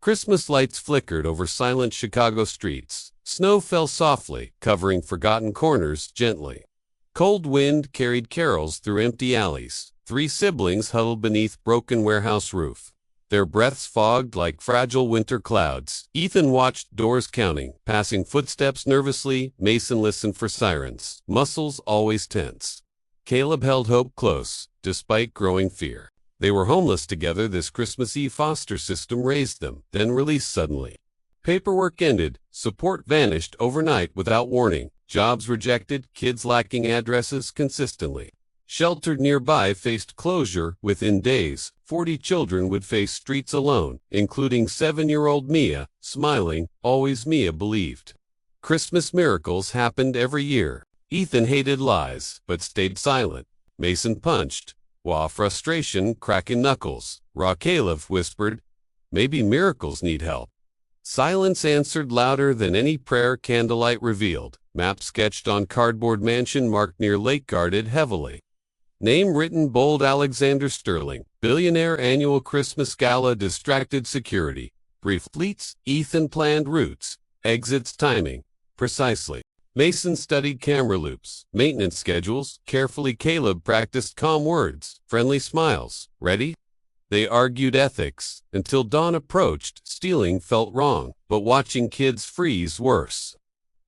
Christmas lights flickered over silent Chicago streets. Snow fell softly, covering forgotten corners gently. Cold wind carried carols through empty alleys. 3 siblings huddled beneath broken warehouse roof, their breaths fogged like fragile winter clouds. Ethan watched doors counting, passing footsteps nervously. Mason listened for sirens, muscles always tense. Caleb held hope close, despite growing fear. They were homeless together this Christmas Eve. Foster system raised them, then released suddenly. Paperwork ended, support vanished overnight without warning, jobs rejected, kids lacking addresses consistently. Sheltered nearby faced closure within days. 40 children would face streets alone, including 7-year-old Mia, smiling, always Mia believed. Christmas miracles happened every year. Ethan hated lies, but stayed silent. Mason punched, while frustration cracking knuckles. Caleb whispered, maybe miracles need help. Silence answered louder than any prayer. Candlelight revealed. Map sketched on cardboard. Mansion marked near lake guarded heavily. Name written bold. Alexander Sterling. Billionaire. Annual Christmas gala. Distracted security. Brief fleets. Ethan planned routes. Exits timing. Precisely. Mason studied camera loops. Maintenance schedules. Carefully. Caleb practiced calm words. Friendly smiles. Ready? They argued ethics. Until dawn approached. Stealing felt wrong, but watching kids freeze worse.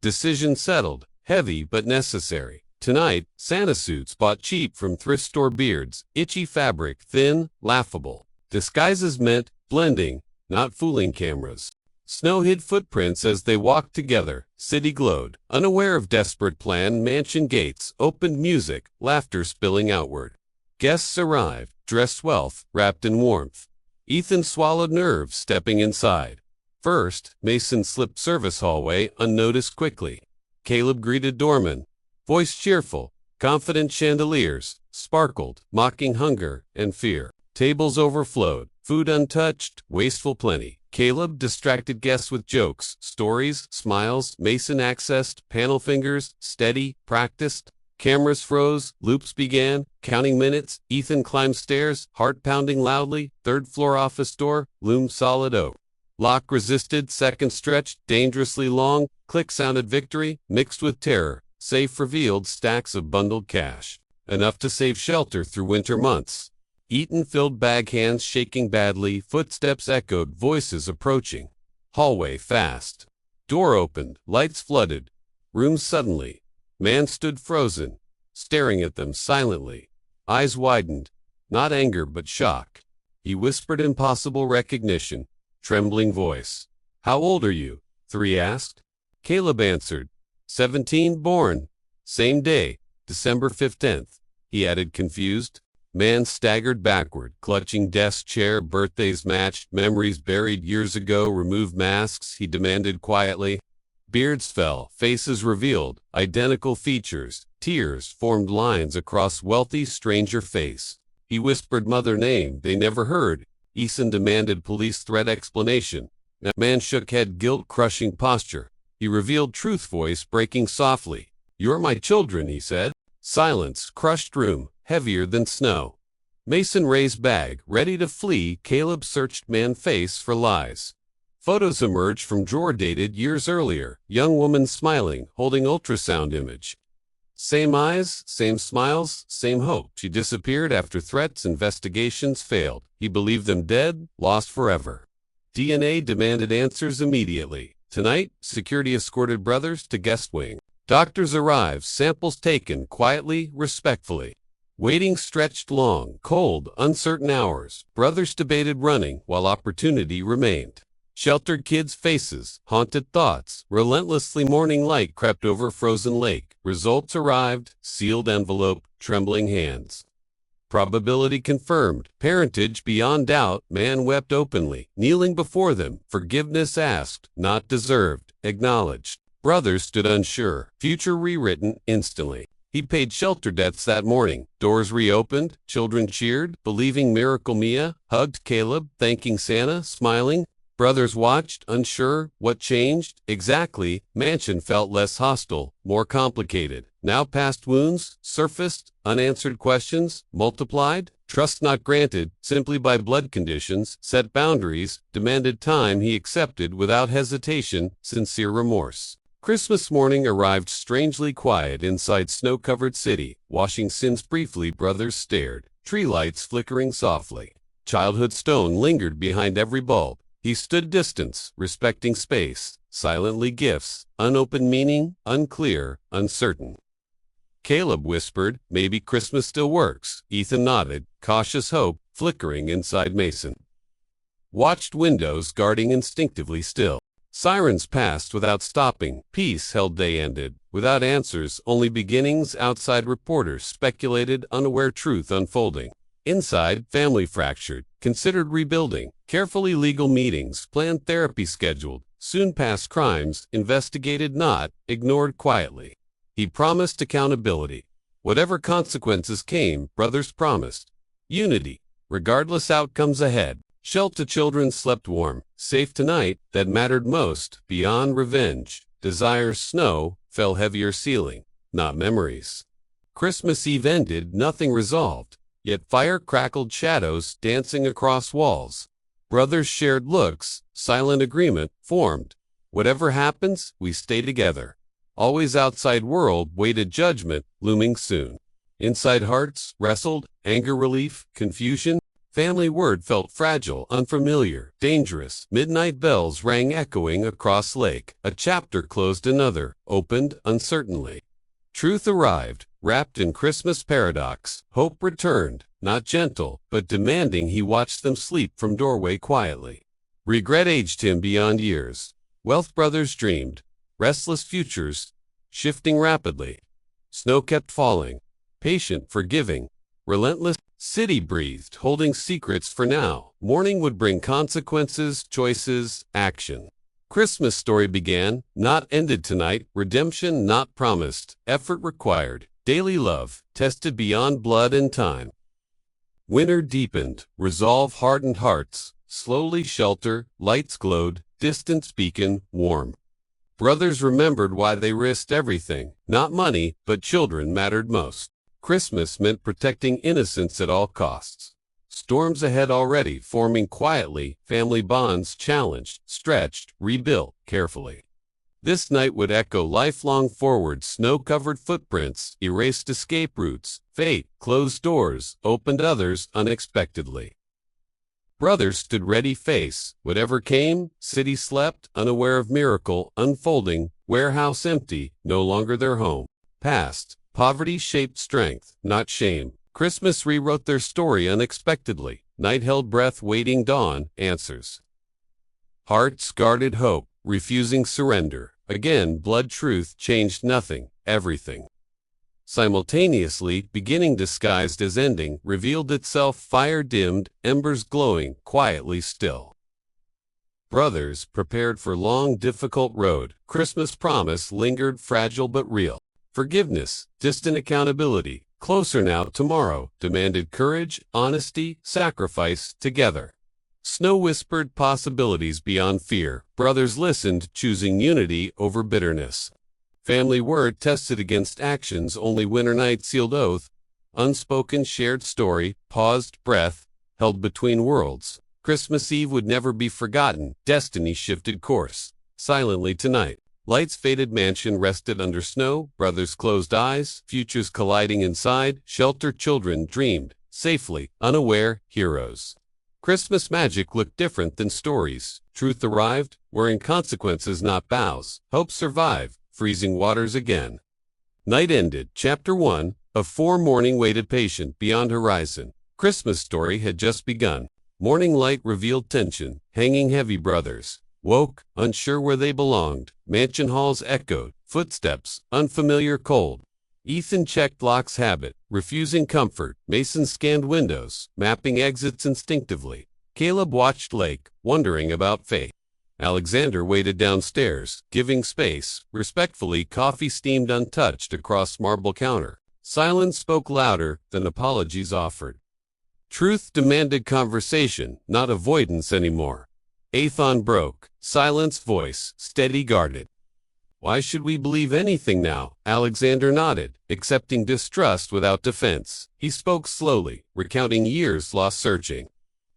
Decision settled. Heavy but necessary. Tonight, Santa suits bought cheap from thrift store. Beards, itchy fabric, thin, laughable. Disguises meant blending, not fooling. Cameras. Snow hid footprints as they walked together. City glowed, unaware of desperate plan. Mansion gates opened. Music, laughter spilling outward. Guests arrived, dressed wealth, wrapped in warmth. Ethan swallowed nerves stepping inside. First, Mason slipped service hallway unnoticed quickly. Caleb greeted doorman. Voice cheerful, confident. Chandeliers sparkled, mocking hunger and fear. Tables overflowed, food untouched, wasteful plenty. Caleb distracted guests with jokes, stories, smiles. Mason accessed, panel fingers, steady, practiced. Cameras froze, loops began, counting minutes. Ethan climbed stairs, heart pounding loudly. 3rd floor office door, loomed solid oak. Lock resisted, seconds stretched, dangerously long. Click sounded victory, mixed with terror. Safe revealed stacks of bundled cash, enough to save shelter through winter months. Ethan filled bag, hands shaking badly. Footsteps echoed, voices approaching. Hallway fast. Door opened, lights flooded. Room suddenly. Man stood frozen, staring at them silently. Eyes widened, not anger but shock. He whispered impossible recognition, trembling voice. How old are you? 3 asked. Caleb answered. 17, born. Same day, December 15th, he added confused. Man staggered backward, clutching desk chair. Birthdays matched, memories buried years ago. Remove masks, he demanded quietly. Beards fell, faces revealed, identical features. Tears formed lines across wealthy stranger face. He whispered mother name they never heard. Ethan demanded police threat explanation. Man shook head, guilt-crushing posture. He revealed truth, voice breaking softly. You're my children, he said. Silence, crushed room, heavier than snow. Mason raised bag, ready to flee. Caleb searched man face for lies. Photos emerged from drawer dated years earlier. Young woman smiling, holding ultrasound image. Same eyes, same smiles, same hope. She disappeared after threats. Investigations failed. He believed them dead, lost forever. DNA demanded answers immediately. Tonight, security escorted brothers to guest wing. Doctors arrived, samples taken, quietly, respectfully. Waiting stretched long, cold, uncertain hours. Brothers debated running while opportunity remained. Sheltered kids' faces, haunted thoughts. Relentlessly morning light crept over frozen lake. Results arrived, sealed envelope, trembling hands. Probability confirmed, parentage beyond doubt. Man wept openly, kneeling before them. Forgiveness asked, not deserved, acknowledged. Brothers stood unsure, future rewritten instantly. He paid shelter debts that morning. Doors reopened, children cheered, believing miracle. Mia hugged Caleb, thanking Santa, smiling. Brothers watched, unsure what changed exactly. Mansion felt less hostile, more complicated. Now past wounds surfaced, unanswered questions multiplied. Trust not granted simply by blood conditions, set boundaries, demanded time he accepted without hesitation, sincere remorse. Christmas morning arrived strangely quiet inside snow-covered city. Washing sins briefly, brothers stared, tree lights flickering softly. Childhood stone lingered behind every bulb. He stood distance, respecting space, silently gifts, unopened meaning, unclear, uncertain. Caleb whispered, maybe Christmas still works. Ethan nodded, cautious hope flickering inside Mason. Watched windows guarding instinctively still. Sirens passed without stopping. Peace held day ended. Without answers, only beginnings. Outside reporters speculated, unaware truth unfolding. Inside, family fractured, considered rebuilding. Carefully legal meetings, planned therapy scheduled. Soon past crimes, investigated not, ignored quietly. He promised accountability. Whatever consequences came, brothers promised. Unity, regardless outcomes ahead. Shelter children slept warm, safe tonight, that mattered most, beyond revenge. Desire's snow fell heavier ceiling, not memories. Christmas Eve ended, nothing resolved, yet fire crackled shadows dancing across walls. Brothers shared looks, silent agreement formed. Whatever happens, we stay together. Always outside world waited judgment, looming soon. Inside hearts wrestled, anger relief, confusion. Family word felt fragile, unfamiliar, dangerous. Midnight bells rang echoing across lake. A chapter closed, another opened uncertainly. Truth arrived, wrapped in Christmas paradox. Hope returned, not gentle, but demanding. He watched them sleep from doorway quietly. Regret aged him beyond years. Wealth brothers dreamed, restless futures, shifting rapidly. Snow kept falling, patient, forgiving, relentless. City breathed, holding secrets for now. Morning would bring consequences, choices, action. Christmas story began, not ended tonight. Redemption not promised, effort required. Daily love, tested beyond blood and time. Winter deepened, resolve hardened hearts. Slowly shelter, lights glowed, distance beacon, warm. Brothers remembered why they risked everything. Not money, but children mattered most. Christmas meant protecting innocence at all costs. Storms ahead already forming quietly, family bonds challenged, stretched, rebuilt carefully. This night would echo lifelong forward, snow-covered footprints, erased escape routes. Fate closed doors, opened others unexpectedly. Brothers stood ready face whatever came. City slept, unaware of miracle unfolding. Warehouse empty, no longer their home. Past. Poverty shaped strength, not shame. Christmas rewrote their story unexpectedly. Night held breath, waiting dawn, answers. Hearts guarded hope, refusing surrender. Again, blood truth changed nothing, everything. Simultaneously, beginning disguised as ending, revealed itself. Fire dimmed, embers glowing, quietly still. Brothers prepared for long, difficult road. Christmas promise lingered, fragile but real. Forgiveness, distant accountability, closer now, tomorrow, demanded courage, honesty, sacrifice, together. Snow whispered possibilities beyond fear. Brothers listened, choosing unity over bitterness. Family word tested against actions. Only winter night sealed oath. Unspoken shared story, paused breath, held between worlds. Christmas Eve would never be forgotten. Destiny shifted course. Silently tonight. Lights faded, mansion rested under snow. Brothers closed eyes, futures colliding inside. Sheltered children dreamed, safely, unaware, heroes. Christmas magic looked different than stories. Truth arrived, wearing consequences, not bows. Hope survived, freezing waters again. Night ended. Chapter 1 of 4. Morning waited patient beyond horizon. Christmas story had just begun. Morning light revealed tension, hanging heavy. Brothers woke, unsure where they belonged. Mansion halls echoed, footsteps, unfamiliar, cold. Ethan checked lock's habit, refusing comfort. Mason scanned windows, mapping exits instinctively. Caleb watched lake, wondering about fate. Alexander waited downstairs, giving space, respectfully. Coffee steamed untouched across marble counter. Silence spoke louder than apologies offered. Truth demanded conversation, not avoidance anymore. Athon broke, silence voice, steady guarded. Why should we believe anything now? Alexander nodded, accepting distrust without defense. He spoke slowly, recounting years lost searching.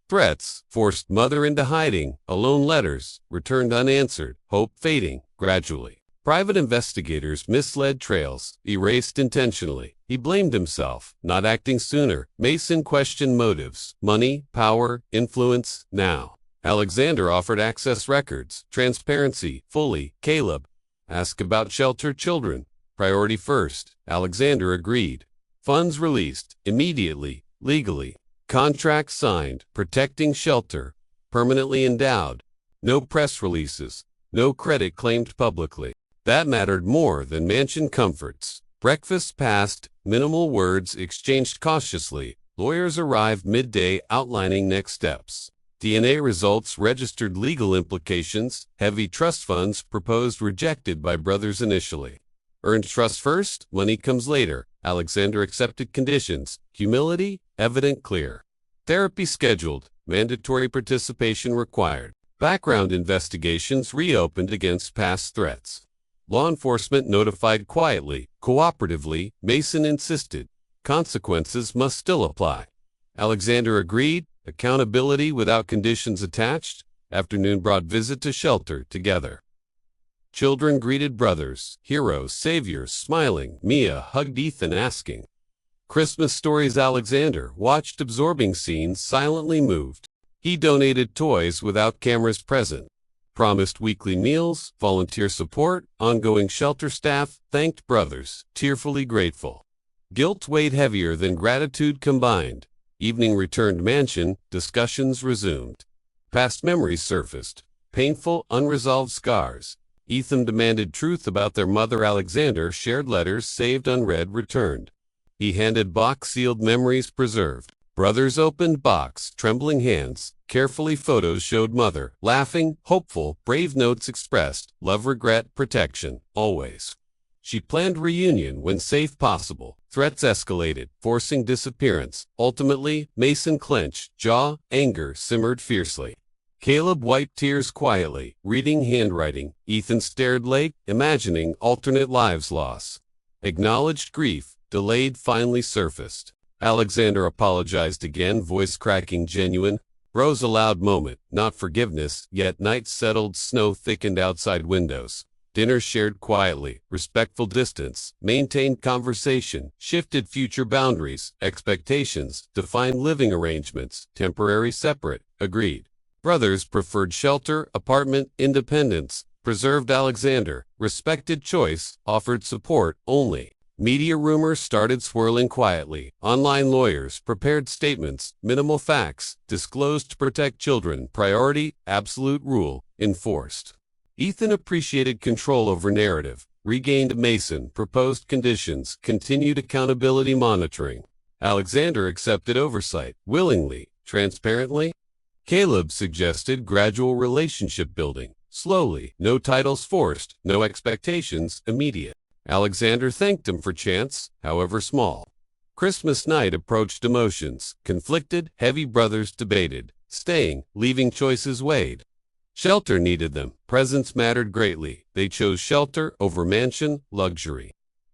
Threats forced mother into hiding, alone letters returned unanswered, hope fading gradually. Private investigators misled trails, erased intentionally. He blamed himself, not acting sooner. Mason questioned motives, money, power, influence. Now, Alexander offered access records, transparency, fully. Caleb, ask about shelter children. Priority first. Alexander agreed. Funds released, immediately, legally. Contract signed, protecting shelter, permanently endowed. No press releases, no credit claimed publicly. That mattered more than mansion comforts. Breakfast passed, minimal words exchanged cautiously. Lawyers arrived midday outlining next steps. DNA results registered legal implications. Heavy trust funds proposed rejected by brothers initially. Earned trust first, money comes later. Alexander accepted conditions. Humility, evident clear. Therapy scheduled. Mandatory participation required. Background investigations reopened against past threats. Law enforcement notified quietly, cooperatively. Mason insisted. Consequences must still apply. Alexander agreed. Accountability without conditions attached. Afternoon brought visit to shelter together. Children greeted brothers, heroes, saviors, smiling. Mia hugged Ethan, asking Christmas stories. Alexander watched absorbing scenes, silently moved. He donated toys without cameras present. Promised weekly meals, volunteer support, ongoing shelter staff, thanked brothers, tearfully grateful. Guilt weighed heavier than gratitude combined. Evening returned mansion, discussions resumed. Past memories surfaced, painful, unresolved scars. Ethan demanded truth about their mother. Alexander shared letters saved unread returned. He handed box sealed memories preserved. Brothers opened box, trembling hands. Carefully photos showed mother, laughing, hopeful, brave notes expressed, love, regret, protection, always. She planned reunion when safe possible. Threats escalated, forcing disappearance. Ultimately, Mason clenched jaw, anger simmered fiercely. Caleb wiped tears quietly, reading handwriting. Ethan stared late, imagining alternate lives lost. Acknowledged grief, delayed, finally surfaced. Alexander apologized again, voice cracking, genuine. Rose a loud moment, not forgiveness, yet night settled, snow thickened outside windows. Dinner shared quietly, respectful distance, maintained conversation, shifted future boundaries, expectations, defined living arrangements, temporary separate, agreed. Brothers preferred shelter, apartment, independence, preserved Alexander, respected choice, offered support only. Media rumors started swirling quietly. Online lawyers prepared statements, minimal facts, disclosed to protect children, priority, absolute rule, enforced. Ethan appreciated control over narrative, regained Mason, proposed conditions, continued accountability monitoring. Alexander accepted oversight, willingly, transparently. Caleb suggested gradual relationship building, slowly, no titles forced, no expectations, immediate. Alexander thanked him for chance, however small. Christmas night approached, emotions, conflicted, heavy. Brothers debated, staying, leaving, choices weighed. Shelter needed them, presence mattered greatly. They chose shelter over mansion, luxury.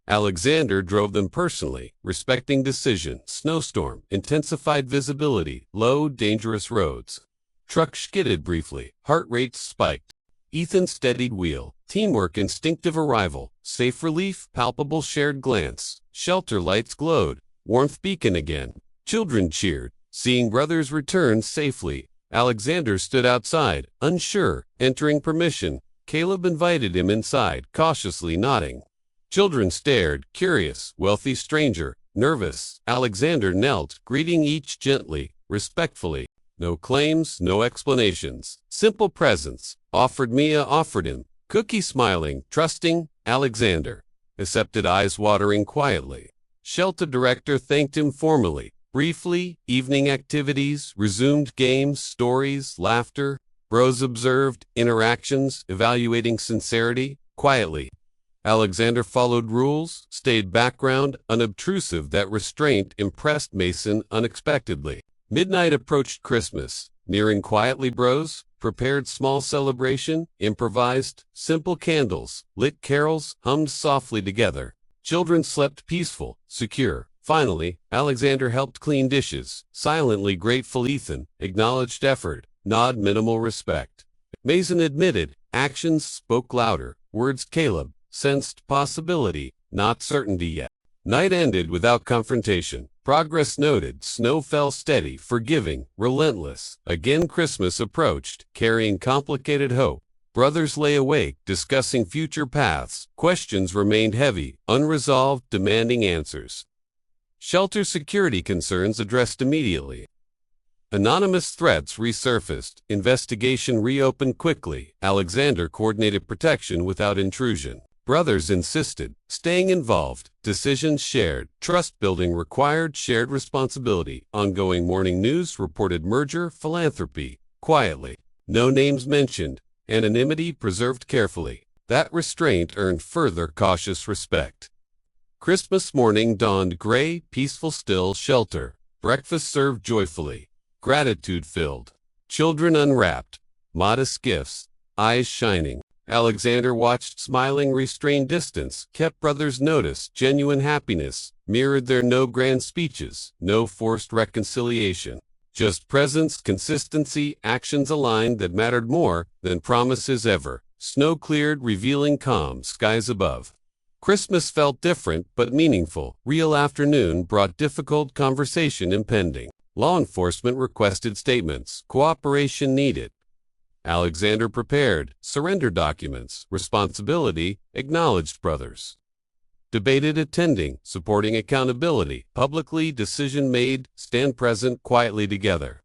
Alexander drove them personally, respecting decision. Snowstorm, intensified visibility, low, dangerous roads. Truck skidded briefly, heart rate spiked. Ethan steadied wheel, teamwork, instinctive arrival, safe relief, palpable shared glance. Shelter lights glowed, warmth beacon again. Children cheered, seeing brothers return safely. Alexander stood outside, unsure, entering permission. Caleb invited him inside, cautiously nodding. Children stared, curious, wealthy stranger, nervous. Alexander knelt, greeting each gently, respectfully. No claims, no explanations. Simple presence. Offered. Mia offered him. Cookie smiling, trusting. Alexander accepted, eyes watering quietly. Shelter director thanked him formally. Briefly, evening activities, resumed games, stories, laughter. Bros observed, interactions, evaluating sincerity, quietly. Alexander followed rules, stayed background, unobtrusive. That restraint impressed Mason unexpectedly. Midnight approached, Christmas nearing quietly. Bros prepared small celebration, improvised, simple candles, lit carols, hummed softly together. Children slept peaceful, secure. Finally, Alexander helped clean dishes, silently grateful. Ethan acknowledged effort, nod minimal respect. Mason admitted, actions spoke louder, words. Caleb sensed possibility, not certainty yet. Night ended without confrontation. Progress noted. Snow fell steady, forgiving, relentless. Again Christmas approached, carrying complicated hope. Brothers lay awake, discussing future paths. Questions remained heavy, unresolved, demanding answers. Shelter security concerns addressed immediately. Anonymous threats resurfaced. Investigation reopened quickly. Alexander coordinated protection without intrusion. Brothers insisted, staying involved. Decisions shared. Trust building required shared responsibility. Ongoing morning news reported merger, philanthropy. Quietly. No names mentioned. Anonymity preserved carefully. That restraint earned further cautious respect. Christmas morning dawned. Gray, peaceful, still. Shelter. Breakfast served joyfully. Gratitude filled. Children unwrapped. Modest gifts. Eyes shining. Alexander watched, smiling. Restrained distance. Kept brothers notice. Genuine happiness. Mirrored their no grand speeches. No forced reconciliation. Just presence, consistency, actions aligned that mattered more than promises ever. Snow cleared, revealing calm skies above. Christmas felt different but meaningful. Real afternoon brought difficult conversation impending. Law enforcement requested statements. Cooperation needed. Alexander prepared. Surrender documents. Responsibility acknowledged. Brothers debated. Attending. Supporting accountability. Publicly decision made. Stand present quietly together.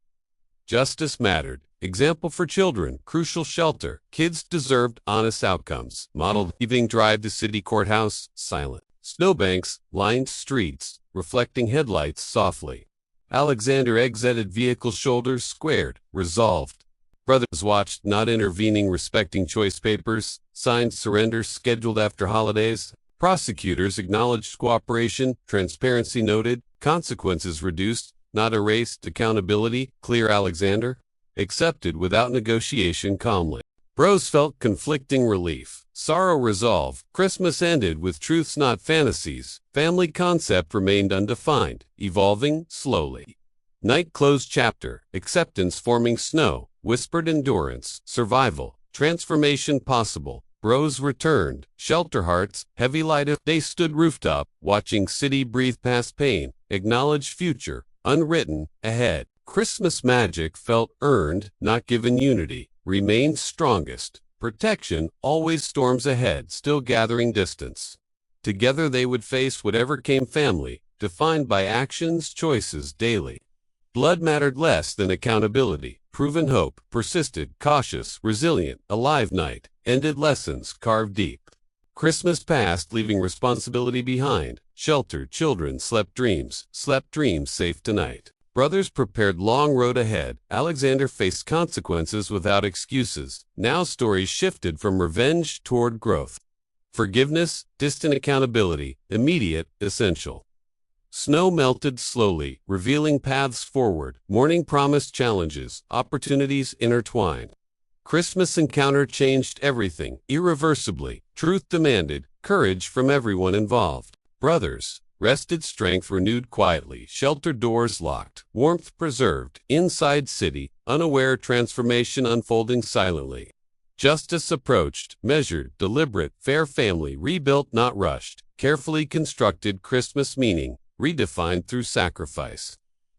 Justice mattered. Example for children. Crucial. Shelter. Kids deserved honest outcomes. Modeled. Evening drive to city courthouse. Silent. Snowbanks lined streets, reflecting headlights softly. Alexander exited vehicle. Shoulders squared. Resolved. Brothers watched, not intervening. Respecting choice. Papers signed. Surrender scheduled after holidays. Prosecutors acknowledged cooperation. Transparency noted. Consequences reduced, not erased. Accountability clear. Alexander accepted without negotiation calmly. Bros felt conflicting. Relief, sorrow, resolve. Christmas ended with truths, not fantasies. Family concept remained undefined, evolving slowly. Night closed chapter. Acceptance forming. Snow whispered. Endurance, survival, transformation possible. Bros returned. Shelter hearts, heavy light of day. Stood rooftop, watching city breathe past pain. Acknowledged future, unwritten, ahead. Christmas magic felt earned, not given. Unity remained strongest. Protection always. Storms ahead, still gathering distance. Together they would face whatever came. Family defined by actions, choices daily. Blood mattered less than accountability. Proven hope persisted. Cautious, resilient, alive. Night ended. Lessons carved deep. Christmas passed, leaving responsibility behind. Sheltered children slept dreams safe tonight. Brothers prepared. Long road ahead. Alexander faced consequences without excuses. Now stories shifted from revenge toward growth. Forgiveness, distant accountability, immediate, essential. Snow melted slowly, revealing paths forward. Morning promised challenges, opportunities intertwined. Christmas encounter changed everything, irreversibly. Truth demanded courage from everyone involved. Brothers rested, strength renewed. Quietly. Shelter doors locked, warmth preserved. Inside city, unaware. Transformation unfolding silently. Justice approached, measured, deliberate. Fair. Family rebuilt, not rushed. Carefully constructed. Christmas meaning redefined through sacrifice.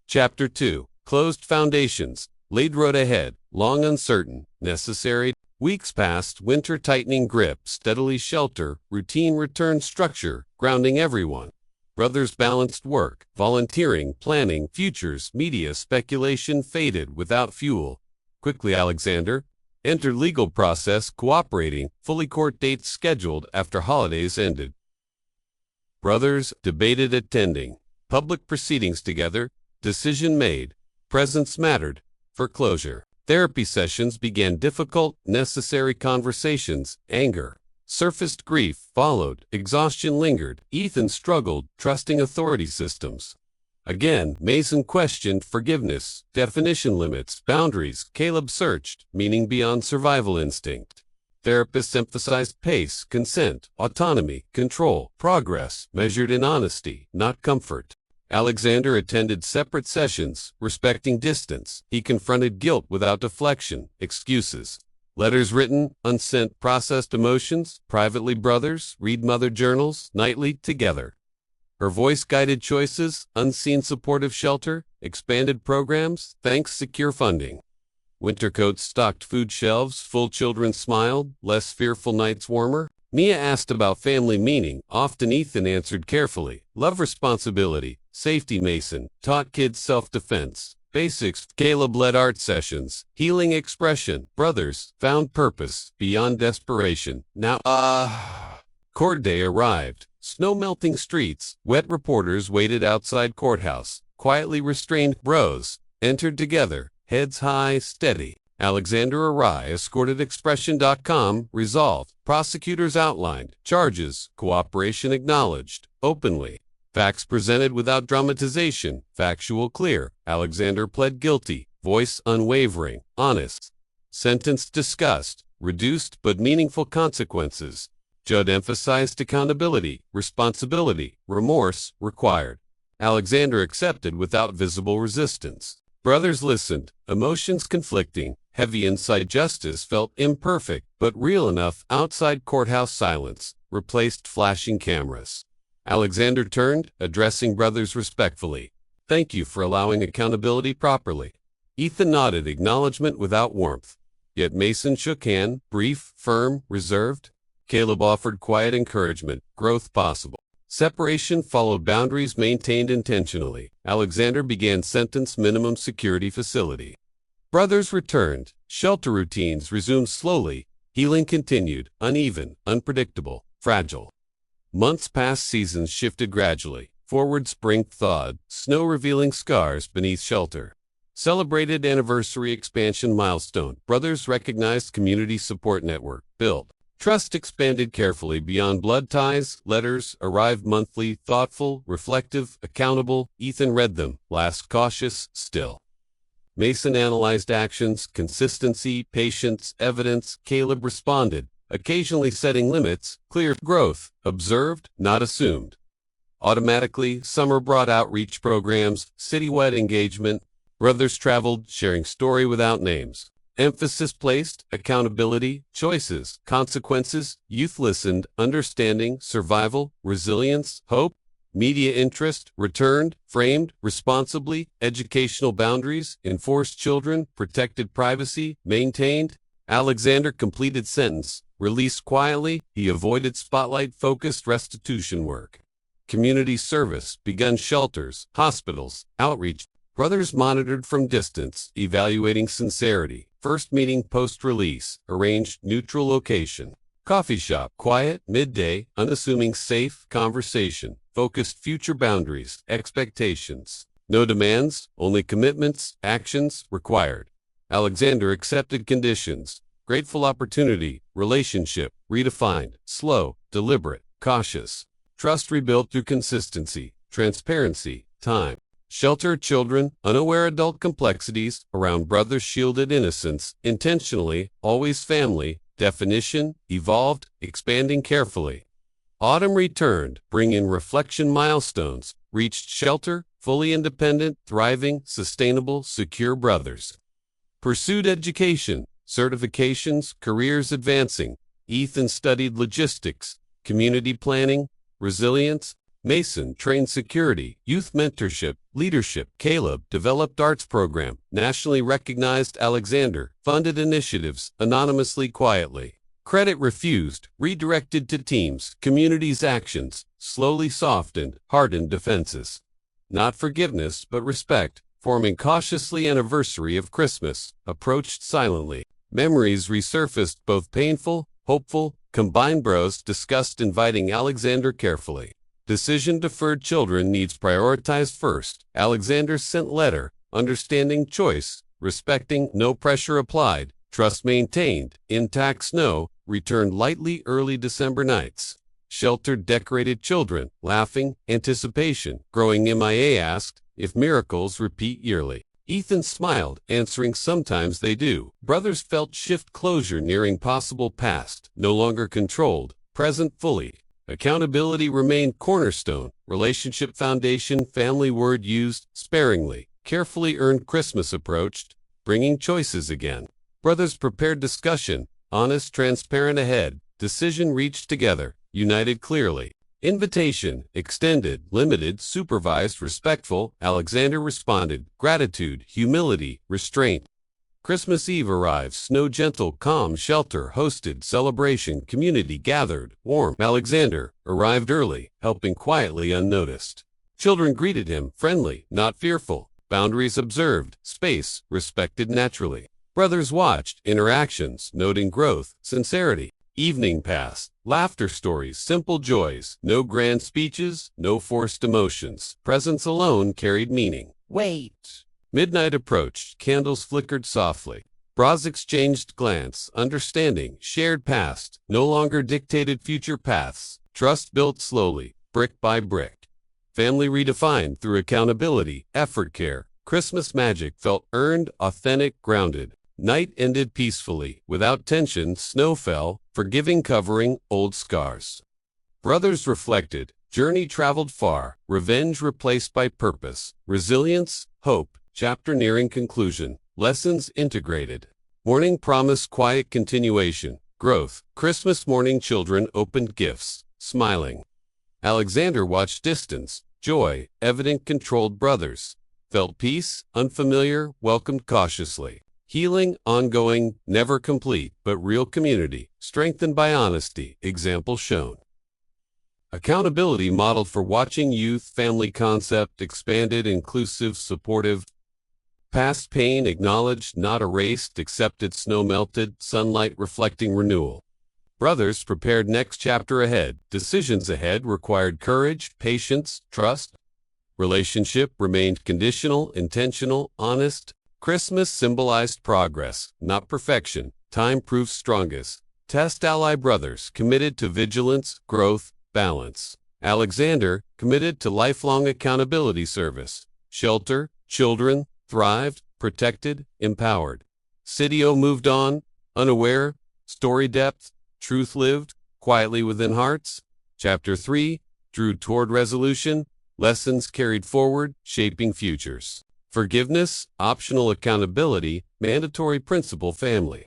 Chapter 2. Closed foundations. Laid road ahead. Long uncertain. Necessary. Weeks passed. Winter tightening grip. Steadily. Shelter. Routine returned. Structure grounding everyone. Brothers balanced work, volunteering, planning, futures. Media speculation faded without fuel. Quickly. Alexander entered legal process. Cooperating. Fully. Court dates scheduled after holidays ended. Brothers debated. Attending public proceedings together. Decision made. Presence mattered. For closure. Therapy sessions began. Difficult, necessary conversations. Anger surfaced. Grief followed. Exhaustion lingered. Ethan struggled, trusting authority systems. Again, Mason questioned forgiveness, definition limits, boundaries. Caleb searched, meaning beyond survival instinct. Therapists emphasized pace, consent, autonomy, control, progress, measured in honesty, not comfort. Alexander attended separate sessions, respecting distance. He confronted guilt without deflection, excuses. Letters written, unsent, processed emotions, privately brothers, read mother journals, nightly, together. Her voice guided choices, unseen supportive shelter, expanded programs, thanks secure funding. Winter coats stocked food shelves, full children smiled, less fearful nights warmer. Mia asked about family meaning, often Ethan answered carefully. Love responsibility, safety Mason, taught kids self-defense. Basics, Caleb led art sessions, healing expression, brothers, found purpose, beyond desperation. Now, court day arrived. Snow-melting streets, wet reporters waited outside courthouse. Quietly restrained bros entered together, heads high, steady. Alexander Arai escorted Expression.com, resolved. Prosecutors outlined. Charges, cooperation acknowledged. Openly. Facts presented without dramatization. Factual clear. Alexander pled guilty. Voice unwavering. Honest. Sentence discussed. Reduced but meaningful consequences. Judd emphasized accountability, responsibility, remorse required. Alexander accepted without visible resistance. Brothers listened, emotions conflicting, heavy inside justice felt imperfect but real enough. Outside courthouse silence replaced flashing cameras. Alexander turned, addressing brothers respectfully. Thank you for allowing accountability properly. Ethan nodded acknowledgement without warmth. Yet Mason shook hand, brief, firm, reserved. Caleb offered quiet encouragement, growth possible. Separation followed boundaries maintained intentionally. Alexander began sentence minimum security facility. Brothers returned. Shelter routines resumed slowly. Healing continued, uneven, unpredictable, fragile. Months passed, seasons shifted gradually. Forward spring thawed, snow revealing scars beneath shelter. Celebrated anniversary expansion milestone. Brothers recognized community support network built. Trust expanded carefully beyond blood ties. Letters arrived monthly, thoughtful, reflective, accountable. Ethan read them, last cautious, still. Mason analyzed actions, consistency, patience, evidence. Caleb responded, occasionally setting limits, clear growth, observed, not assumed. Automatically, summer brought outreach programs, citywide engagement. Brothers traveled, sharing story without names. Emphasis placed, accountability, choices, consequences. Youth listened, understanding, survival, resilience, hope. Media interest, returned, framed, responsibly. Educational boundaries, enforced children, protected privacy, maintained. Alexander completed sentence, released quietly. He avoided spotlight-focused restitution work. Community service, begun shelters, hospitals, outreach. Brothers monitored from distance, evaluating sincerity. First meeting post-release, arranged neutral location. Coffee shop, quiet, midday, unassuming, safe, conversation. Focused future boundaries, expectations. No demands, only commitments, actions required. Alexander accepted conditions. Grateful opportunity, relationship, redefined, slow, deliberate, cautious. Trust rebuilt through consistency, transparency, time. Shelter children, unaware adult complexities, around brothers shielded innocence, intentionally, always family, definition, evolved, expanding carefully. Autumn returned, bringing reflection milestones, reached shelter, fully independent, thriving, sustainable, secure brothers. Pursued education, certifications, careers advancing. Ethan studied logistics, community planning, resilience. Mason trained security, youth mentorship, leadership. Caleb developed arts program, nationally recognized. Alexander funded initiatives, anonymously, quietly. Credit refused, redirected to teams. Communities' actions slowly softened, hardened defenses. Not forgiveness, but respect, forming cautiously. Anniversary of Christmas approached silently. Memories resurfaced, both painful, hopeful. Combined bros discussed, inviting Alexander carefully. Decision deferred, children needs prioritized first. Alexander sent letter, understanding choice, respecting, no pressure applied, trust maintained. Intact snow, returned lightly. Early December nights. Sheltered decorated children, laughing, anticipation. Growing. MIA asked, if miracles repeat yearly. Ethan smiled, answering sometimes they do. Brothers felt shift closure nearing possible past, no longer controlled, present fully. Accountability remained cornerstone, relationship foundation, family word used sparingly. Carefully earned Christmas approached, bringing choices again. Brothers prepared discussion, honest, transparent ahead, decision reached together, united clearly. Invitation, extended, limited, supervised, respectful. Alexander responded, gratitude, humility, restraint. Christmas Eve arrives, snow gentle, calm, shelter, hosted, celebration, community gathered, warm. Alexander arrived early, helping quietly unnoticed. Children greeted him, friendly, not fearful. Boundaries observed, space respected naturally. Brothers watched, interactions, noting growth, sincerity. Evening passed, laughter stories, simple joys, no grand speeches, no forced emotions. Presence alone carried meaning. Wait. Midnight approached, candles flickered softly. Bras exchanged glance, understanding, shared past, no longer dictated future paths. Trust built slowly, brick by brick. Family redefined through accountability, effort, care. Christmas magic felt earned, authentic, grounded. Night ended peacefully, without tension. Snow fell, forgiving, covering old scars. Brothers reflected, journey traveled far, revenge replaced by purpose, resilience, hope, chapter nearing conclusion, lessons integrated. Morning promise, quiet continuation, growth. Christmas morning, children opened gifts, smiling. Alexander watched distance, joy, evident, controlled. Brothers felt peace, unfamiliar, welcomed cautiously. Healing, ongoing, never complete, but real community, strengthened by honesty, example shown. Accountability modeled for watching youth, family concept expanded, inclusive, supportive. Past pain acknowledged, not erased, accepted. Snow melted, sunlight reflecting renewal. Brothers prepared next chapter ahead. Decisions ahead required courage, patience, trust. Relationship remained conditional, intentional, honest. Christmas symbolized progress, not perfection. Time proves strongest. Test ally. Brothers committed to vigilance, growth, balance. Alexander committed to lifelong accountability, service. Shelter, children thrived, protected, empowered. Citio moved on, unaware, story depth, truth lived, quietly within hearts. Chapter 3 drew toward resolution, lessons carried forward, shaping futures. Forgiveness, optional accountability, mandatory principle. Family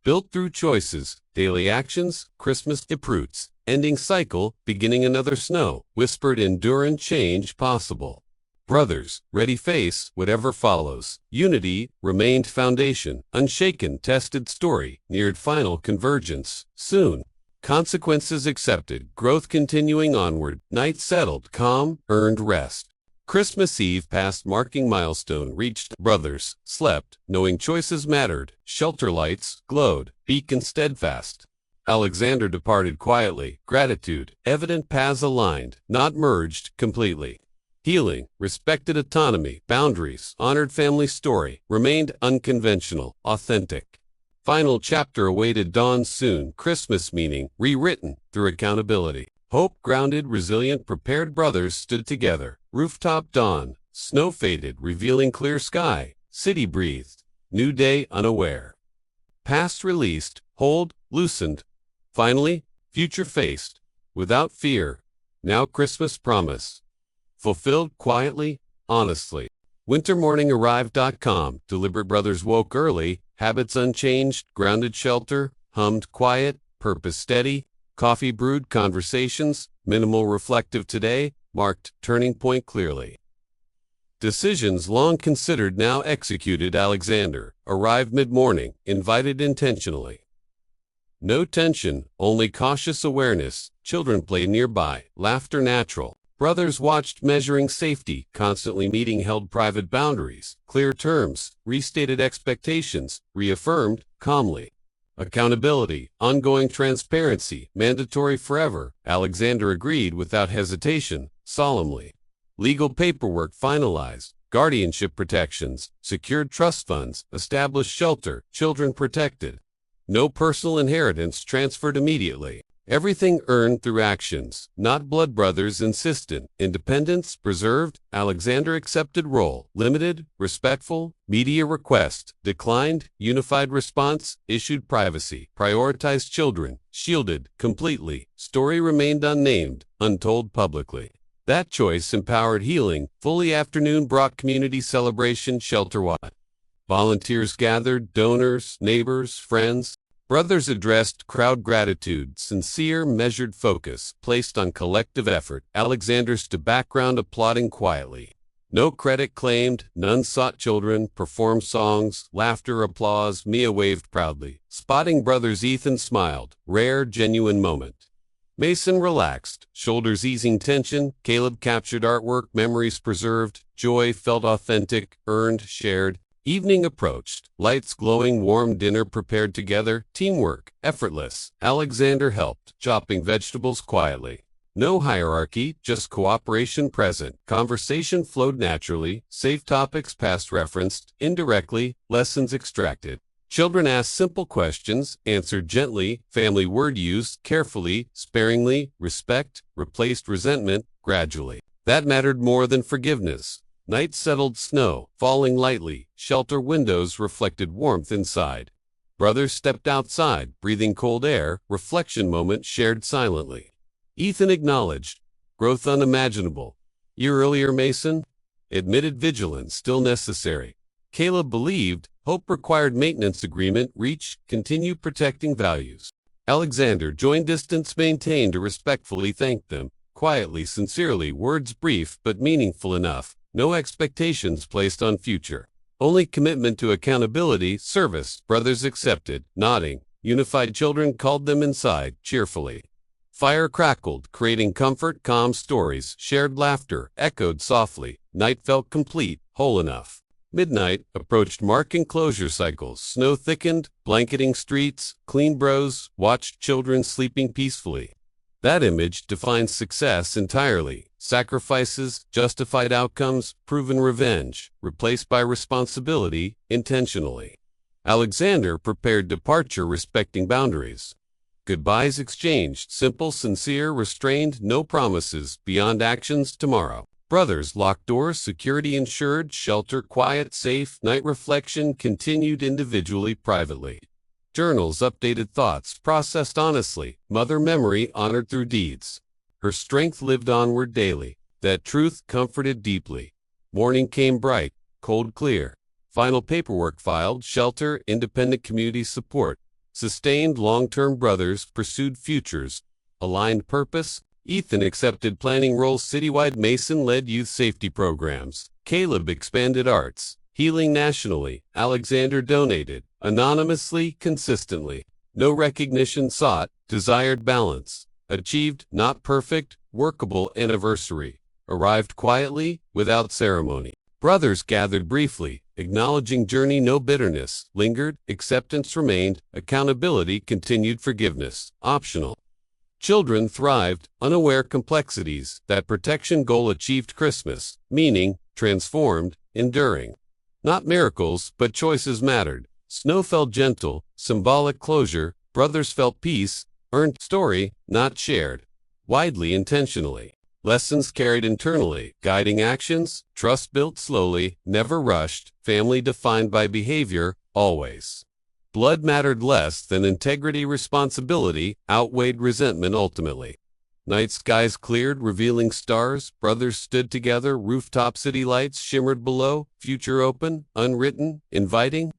built through choices, daily actions. Christmas uproots, ending cycle, beginning another. Snow whispered, enduring change possible. Brothers ready face whatever follows. Unity remained foundation, unshaken, tested. Story neared final convergence soon. Consequences accepted, growth continuing onward. Night settled, calm, earned rest. Christmas Eve passed, marking milestone reached. Brothers slept, knowing choices mattered. Shelter lights glowed, beacon steadfast. Alexander departed quietly, gratitude evident. Paths aligned, not merged completely. Healing respected, autonomy, boundaries honored. Family story remained unconventional, authentic. Final chapter awaited, dawn soon. Christmas meaning rewritten through accountability. Hope grounded, resilient, prepared. Brothers stood together. Rooftop dawn, snow faded, revealing clear sky. City breathed, new day unaware. Past released, hold, loosened. Finally, future faced, without fear. Now Christmas promise, fulfilled quietly, honestly. Winter morning arrived.com. Deliberate. Brothers woke early, habits unchanged, grounded. Shelter hummed, quiet, purpose steady. Coffee brewed, conversations minimal. Reflective today marked turning point clearly. Decisions long considered now executed. Alexander arrived mid-morning, invited intentionally. No tension, only cautious awareness. Children played nearby, laughter natural. Brothers watched, measuring safety, constantly meeting, held private boundaries, clear terms, restated expectations, reaffirmed calmly. Accountability, ongoing transparency, mandatory forever. Alexander agreed without hesitation, solemnly. Legal paperwork finalized, guardianship protections, secured trust funds, established shelter, children protected. No personal inheritance transferred immediately. Everything earned through actions, not blood. Brothers insistent. Independence preserved. Alexander accepted role. Limited, respectful. Media request declined. Unified response issued. Privacy prioritized. Children shielded completely. Story remained unnamed, untold publicly. That choice empowered healing. Fully afternoon brought community celebration. Shelter-wide volunteers gathered, donors, neighbors, friends. Brothers addressed crowd. Gratitude, sincere, measured focus, placed on collective effort. Alexander stood background, applauding quietly. No credit claimed, none sought. Children performed songs, laughter, applause. Mia waved proudly. Spotting brothers, Ethan smiled. Rare, genuine moment. Mason relaxed, shoulders easing tension. Caleb captured artwork, memories preserved. Joy felt authentic, earned, shared. Evening approached, lights glowing. Warm dinner prepared together. Teamwork, effortless. Alexander helped, chopping vegetables quietly. No hierarchy, just cooperation present. Conversation flowed naturally. Safe topics past referenced, indirectly, lessons extracted. Children asked simple questions, answered gently. Family word used carefully, sparingly. Respect replaced resentment, gradually. That mattered more than forgiveness. Night settled, snow falling lightly. Shelter windows reflected warmth inside. Brothers stepped outside, breathing cold air. Reflection moment shared silently. Ethan acknowledged, growth unimaginable. Year earlier. Mason admitted, vigilance still necessary. Caleb believed, hope required. Maintenance agreement reached, continue protecting values. Alexander joined, distance maintained. To respectfully thank them, quietly, sincerely. Words brief but meaningful enough. No expectations placed on future. Only commitment to accountability, service. Brothers accepted, nodding. Unified. Children called them inside, cheerfully. Fire crackled, creating comfort. Calm stories, shared laughter, echoed softly. Night felt complete, whole enough. Midnight approached, marking closure cycles. Snow thickened, blanketing streets. Clean bros watched children sleeping peacefully. That image defines success entirely. Sacrifices, justified outcomes, proven revenge, replaced by responsibility, intentionally. Alexander prepared departure, respecting boundaries. Goodbyes exchanged, simple, sincere, restrained. No promises beyond actions. Tomorrow. Brothers locked doors, security ensured. Shelter quiet, safe. Night reflection continued, individually, privately. Journals updated thoughts, processed honestly. Mother memory honored through deeds. Her strength lived onward daily. That truth comforted deeply. Morning came bright, cold, clear. Final paperwork filed. Shelter, independent community support. Sustained long-term. Brothers pursued futures. Aligned purpose. Ethan accepted planning roles citywide. Mason led youth safety programs. Caleb expanded arts. Healing nationally. Alexander donated. Anonymously, consistently. No recognition sought. Desired balance. Achieved, not perfect, workable. Anniversary. Arrived quietly, without ceremony. Brothers gathered briefly, acknowledging journey. No bitterness lingered. Acceptance remained. Accountability continued. Forgiveness optional. Children thrived, unaware complexities. That protection goal achieved. Christmas meaning transformed, enduring. Not miracles, but choices mattered. Snow fell gentle, symbolic closure. Brothers felt peace, earned. Story, not shared. Widely, intentionally. Lessons carried internally, guiding actions. Trust built slowly, never rushed. Family defined by behavior, always. Blood mattered less than integrity. Responsibility outweighed resentment ultimately. Night skies cleared, revealing stars. Brothers stood together. Rooftop city lights shimmered below. Future open, unwritten, inviting.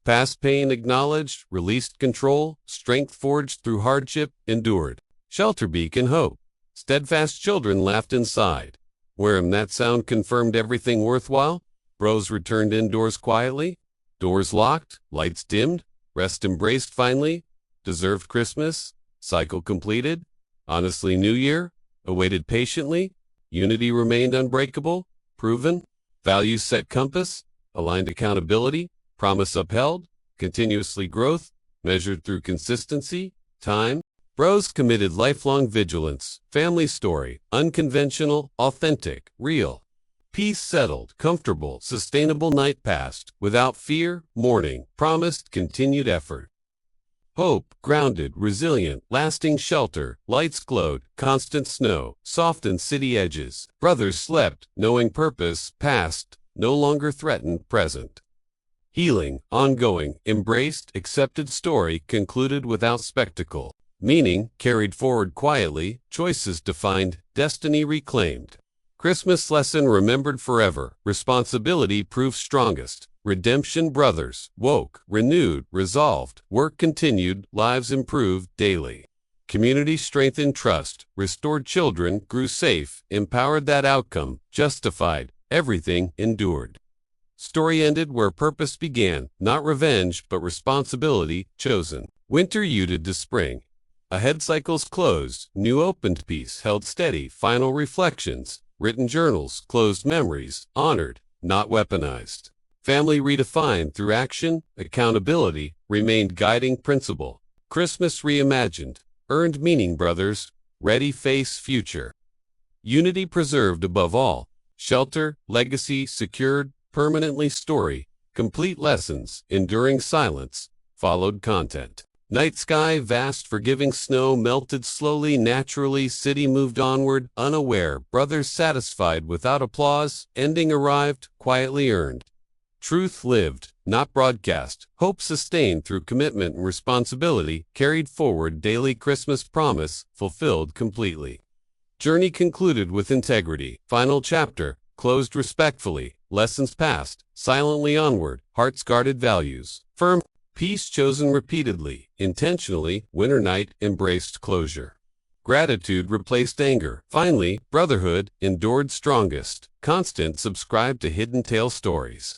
Past pain acknowledged, released control. Strength forged through hardship, endured. Shelter beacon hope. Steadfast. Children laughed inside. Wherein that sound confirmed everything worthwhile. Bros returned indoors quietly. Doors locked, lights dimmed. Rest embraced finally. Deserved Christmas. Cycle completed. Honestly, New Year. Awaited patiently. Unity remained unbreakable. Proven. Values set compass. Aligned accountability. Promise upheld. Continuously growth. Measured through consistency. Time. Bros committed lifelong vigilance. Family story. Unconventional. Authentic. Real. Peace settled. Comfortable. Sustainable. Night passed. Without fear. Morning. Promised. Continued effort. Hope, grounded, resilient, lasting shelter, lights glowed, constant snow, softened city edges. Brothers slept, knowing purpose, past, no longer threatened, present. Healing, ongoing, embraced, accepted story concluded without spectacle. Meaning, carried forward quietly, choices defined, destiny reclaimed. Christmas lesson remembered forever, responsibility proved strongest. Redemption brothers, woke, renewed, resolved, work continued, lives improved daily. Community strengthened trust, restored children, grew safe, empowered that outcome, justified, everything endured. Story ended where purpose began, not revenge, but responsibility, chosen. Winter yielded to spring. Ahead cycles closed, new opened peace held steady, final reflections, written journals, closed memories, honored, not weaponized. Family redefined through action, accountability remained guiding principle. Christmas reimagined, earned meaning brothers, ready face future. Unity preserved above all, shelter, legacy secured, permanently story, complete lessons, enduring silence, followed content. Night sky, vast forgiving snow melted slowly, naturally, city moved onward, unaware, brothers satisfied without applause, ending arrived, quietly earned. Truth lived, not broadcast, hope sustained through commitment and responsibility, carried forward daily Christmas promise, fulfilled completely. Journey concluded with integrity, final chapter, closed respectfully, lessons passed, silently onward, hearts guarded values, firm, peace chosen repeatedly, intentionally, winter night embraced closure. Gratitude replaced anger. Finally, brotherhood endured strongest. Constant subscribe to Hidden Tale Stories.